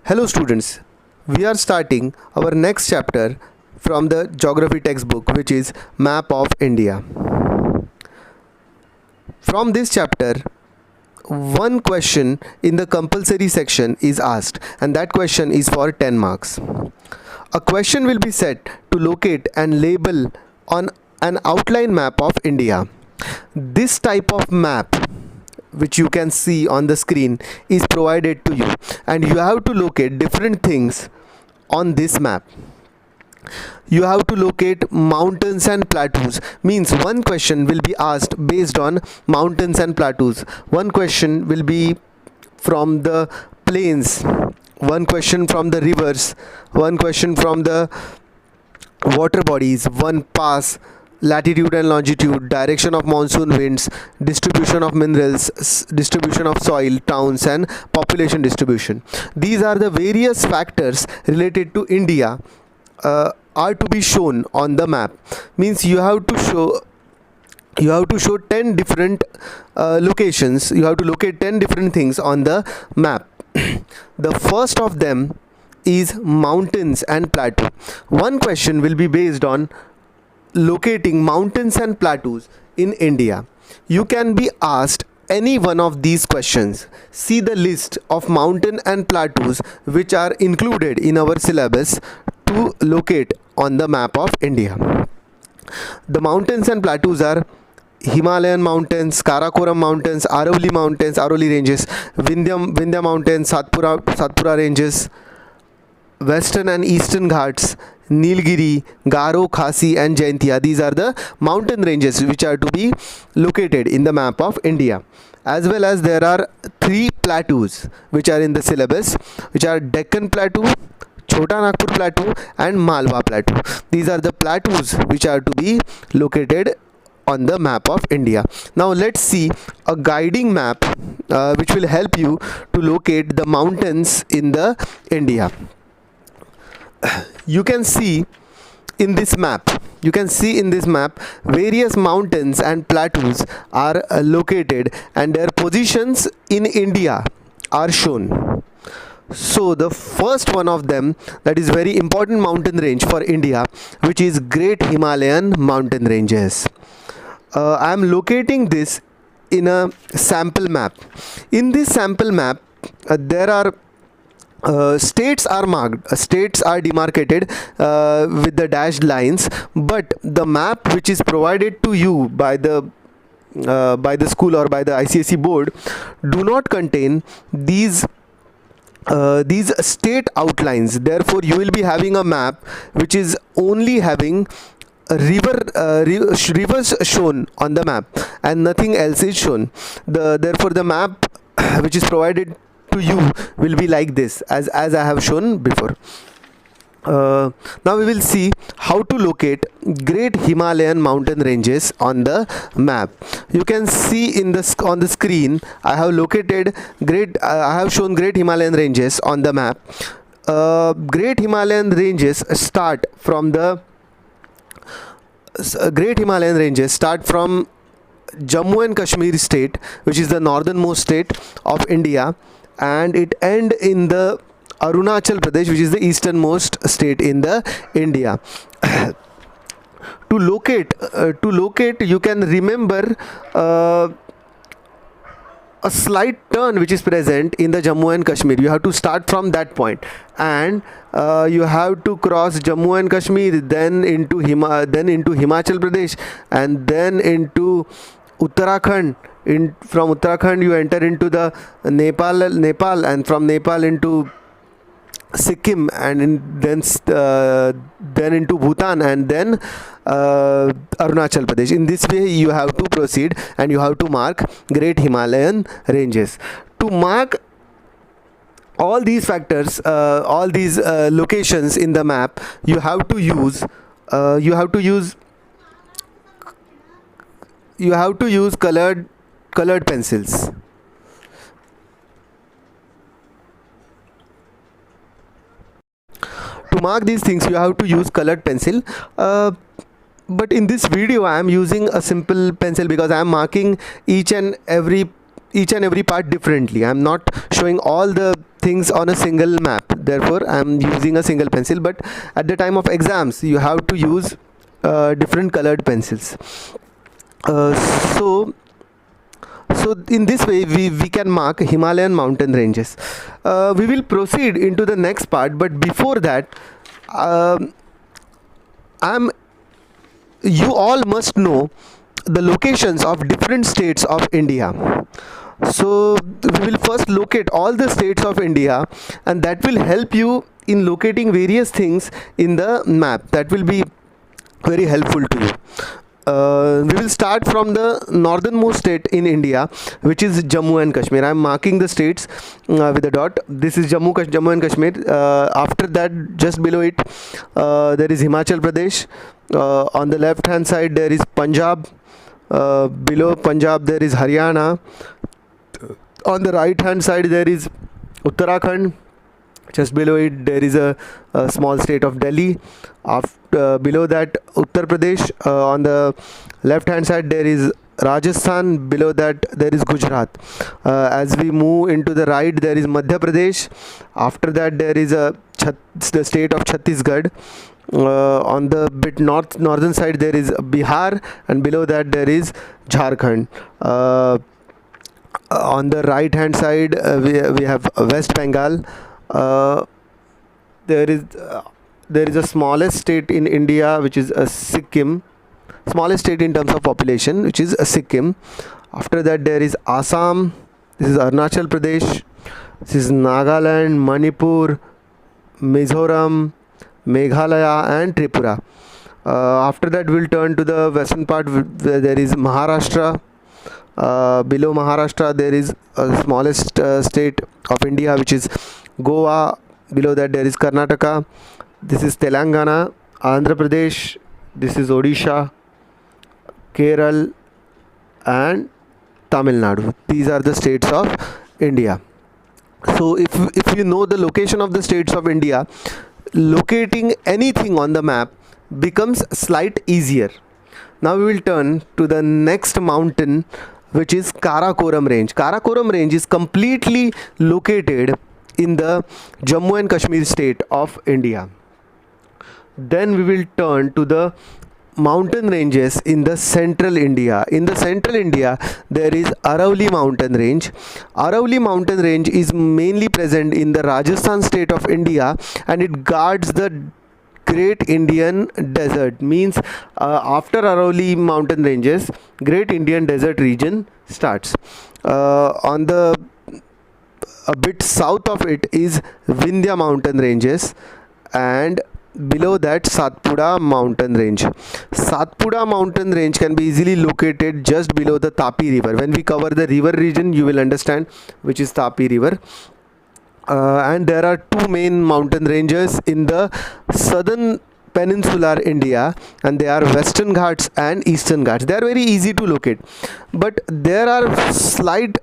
Hello students, we are starting our next chapter from the geography textbook, which is Map of India. From this chapter, one question in the compulsory section is asked, and that question is for 10 marks. A question will be set to locate and label on an outline map of India. This type of map, which you can see on the screen, is provided to you, and you have to locate different things on this map. You have to locate mountains and plateaus. Means one question will be asked based on mountains and plateaus. One question will be from the plains, one question from the rivers, one question from the water bodies, one pass, latitude and longitude, direction of monsoon winds, distribution of minerals, distribution of soil, towns, and population distribution. These are the various factors related to India are to be shown on the map. Means you have to show 10 different locations. You have to locate 10 different things on the map. The first of them is mountains and plateau. One question will be based on locating mountains and plateaus in India. You can be asked any one of these questions. See the list of mountain and plateaus which are included in our syllabus to locate on the map of India. The mountains and plateaus are Himalayan mountains, Karakoram mountains, Aravalli ranges, Vindhya mountains, Satpura ranges, Western and Eastern Ghats, Nilgiri, Garo, Khasi, and Jaintia. These are the mountain ranges which are to be located in the map of India. As well as there are 3 plateaus which are in the syllabus, which are Deccan Plateau, Chota Nagpur Plateau, and Malwa Plateau. These are the plateaus which are to be located on the map of India. Now let's see a guiding map which will help you to locate the mountains in the India. You can see in this map various mountains and plateaus are located, and their positions in India are shown. So the first one of them, that is very important mountain range for India, which is Great Himalayan mountain ranges. I am locating this in a sample map. In this sample map there are states are marked, states are demarcated with the dashed lines, but the map which is provided to you by the school or by the ICSE board do not contain these state outlines. Therefore you will be having a map which is only having rivers shown on the map and nothing else is shown. Therefore the map which is provided to you will be like this, as I have shown before. Now we will see how to locate Great Himalayan mountain ranges on the map. You can see on the screen I have shown Great Himalayan ranges on the map. Great Himalayan ranges start from Jammu and Kashmir state, which is the northernmost state of India, and it end in the Arunachal Pradesh, which is the easternmost state in the India. To locate, you can remember a slight turn which is present in the Jammu and Kashmir. You have to start from that point, and you have to cross Jammu and Kashmir, then into Himachal Pradesh, and then into Uttarakhand. From Uttarakhand you enter into the Nepal, and from Nepal into Sikkim, and then into Bhutan, and then Arunachal Pradesh. In this way you have to proceed, and you have to mark Great Himalayan ranges. To mark all these factors, all these locations in the map, you have to use colored pencils. To mark these things you have to use colored pencil, but in this video I am using a simple pencil because I am marking each and every part differently. I am not showing all the things on a single map. Therefore, I am using a single pencil. But at the time of exams, you have to use different colored pencils. Uh, so so in this way we can mark Himalayan mountain ranges. We will proceed into the next part, but before that, I'm you all must know the locations of different states of India. So we will first locate all the states of India, and that will help you in locating various things in the map. That will be very helpful to you. We will start from the northernmost state in India, which is Jammu and Kashmir. I am marking the states with a dot. This is Jammu and Kashmir. After that, just below it, there is Himachal Pradesh. On the left hand side, there is Punjab. Below Punjab, there is Haryana. On the right hand side, there is Uttarakhand. Just below it, there is a small state of Delhi. Below that, Uttar Pradesh. On the left hand side, there is Rajasthan. Below that, there is Gujarat. As we move into the right, there is Madhya Pradesh. After that, there is the state of Chhattisgarh. On the northern side, there is Bihar, and below that, there is Jharkhand. On the right hand side, we have West Bengal. There is a smallest state in India, which is Sikkim. Smallest state in terms of population, which is Sikkim. After that, there is Assam. This is Arunachal Pradesh. This is Nagaland, Manipur, Mizoram, Meghalaya, and Tripura. After that, we'll turn to the western part, where there is Maharashtra. Below Maharashtra, there is a smallest state of India, which is Goa. Below that, there is Karnataka. This is Telangana, Andhra Pradesh. This is Odisha, Kerala, and Tamil Nadu. These are the states of India. So if you know the location of the states of India, locating anything on the map becomes slight easier. Now we will turn to the next mountain, which is Karakoram range. Karakoram range is completely located in the Jammu and Kashmir state of India. Then we will turn to the mountain ranges in the central India. In the central India, there is Aravalli mountain range. Aravalli mountain range is mainly present in the Rajasthan state of India, and it guards the Great Indian Desert. Means after Aravalli mountain ranges, Great Indian Desert region starts. On the a bit south of it is Vindhya mountain ranges, and below that Satpura mountain range. Satpura mountain range can be easily located just below the Tapi river. When we cover the river region, you will understand which is Tapi river. And there are two main mountain ranges in the southern peninsular India, and they are Western Ghats and Eastern Ghats. They are very easy to locate, but there are slight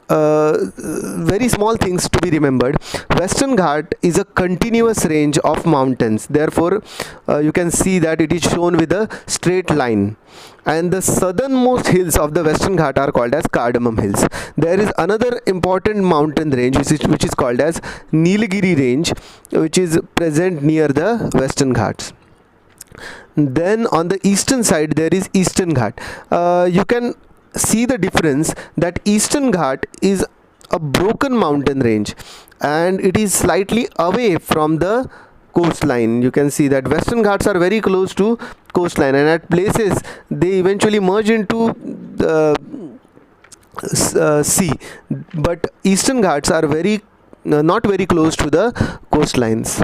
very small things to be remembered. Western Ghat is a continuous range of mountains. Therefore, you can see that it is shown with a straight line. And the southernmost hills of the Western Ghat are called as Cardamom Hills. There is another important mountain range which is called as Nilgiri range, which is present near the Western Ghats. Then on the eastern side, there is Eastern Ghat. You can see the difference that Eastern Ghat is a broken mountain range and it is slightly away from the coastline. You can see that Western Ghats are very close to coastline, and at places they eventually merge into the sea, but Eastern Ghats are not very close to the coastlines.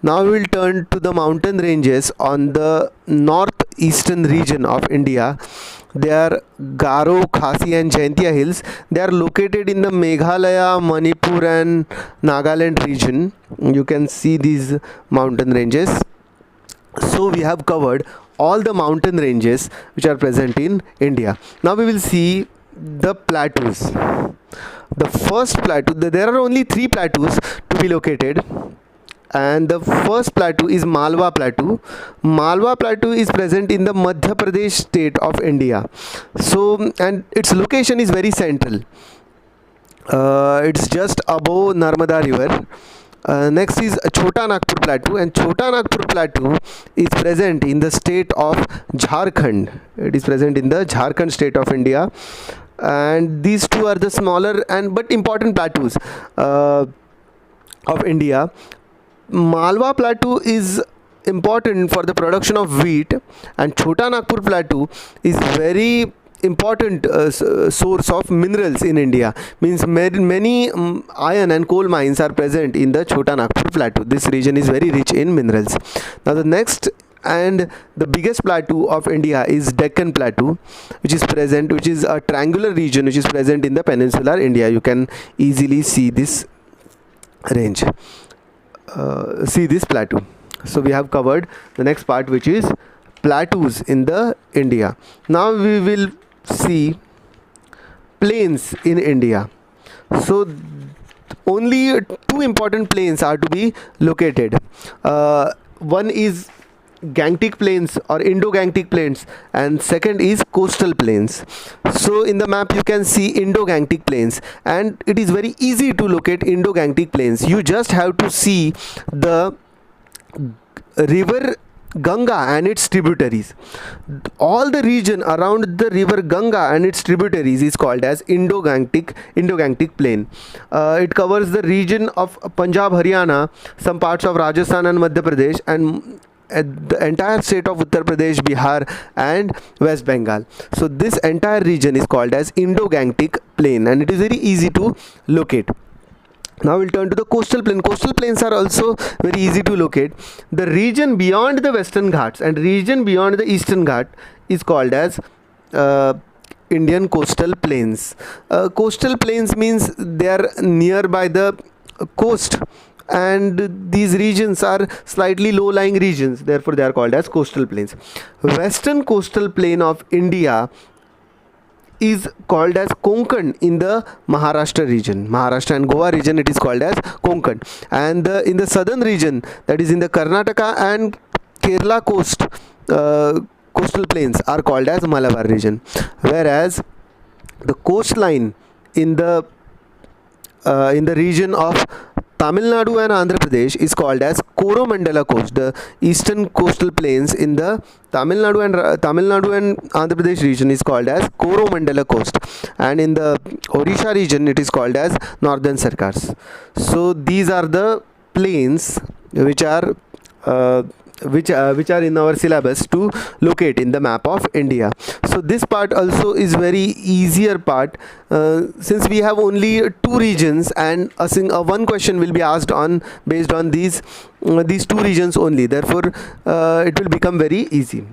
Now we will turn to the mountain ranges on the northeastern region of India. They are Garo, Khasi and Jaintia hills. They are located in the Meghalaya, Manipur and Nagaland region. You can see these mountain ranges. So we have covered all the mountain ranges which are present in India. Now we will see the plateaus. The first plateau, there are only 3 plateaus to be located. And the first plateau is Malwa Plateau. Malwa Plateau is present in the Madhya Pradesh state of India. So, and its location is very central. It's just above Narmada river. Next is Chota Nagpur Plateau, and Chota Nagpur Plateau is present in the state of Jharkhand. It is present in the Jharkhand state of India, and these two are the smaller and but important plateaus of India. Malwa Plateau is important for the production of wheat, and Chota Nagpur Plateau is very important source of minerals in India. Means many iron and coal mines are present in the Chota Nagpur Plateau. This region is very rich in minerals. Now the next and the biggest plateau of India is Deccan Plateau, which is a triangular region which is present in the peninsular India. You can easily see this range, see this plateau. So we have covered the next part, which is plateaus in the India. Now we will see plains in India. So only two important plains are to be located. One is Gangetic Plains or Indo-Gangetic Plains, and second is coastal plains. So in the map you can see Indo-Gangetic Plains, and it is very easy to locate Indo-Gangetic Plains. You just have to see the river Ganga and its tributaries. All the region around the river Ganga and its tributaries is called as Indo-Gangetic Plain. It covers the region of Punjab, Haryana, some parts of Rajasthan and Madhya Pradesh, and the entire state of Uttar Pradesh, Bihar and West Bengal. So this entire region is called as Indo-Gangetic Plain, and it is very easy to locate. Now we'll turn to the coastal plain. Coastal plains are also very easy to locate. The region beyond the Western Ghats and region beyond the Eastern Ghat is called as Indian coastal plains. Coastal plains means they are nearby the coast, and these regions are slightly low-lying regions, therefore they are called as coastal plains. Western coastal plain of India is called as Konkan in the Maharashtra region. Maharashtra and Goa region, it is called as Konkan. And in the southern region, that is in the Karnataka and Kerala coast, coastal plains are called as Malabar region. Whereas the coastline in the region of Tamil Nadu and Andhra Pradesh is called as Coromandala coast. The eastern coastal plains in the Tamil Nadu and Andhra Pradesh region is called as Coromandala coast, and in the Odisha region it is called as Northern Sarkars. So these are the plains which are in our syllabus to locate in the map of India. So this part also is very easier part, since we have only two regions, and one question will be asked based on these two regions only. Therefore it will become very easy.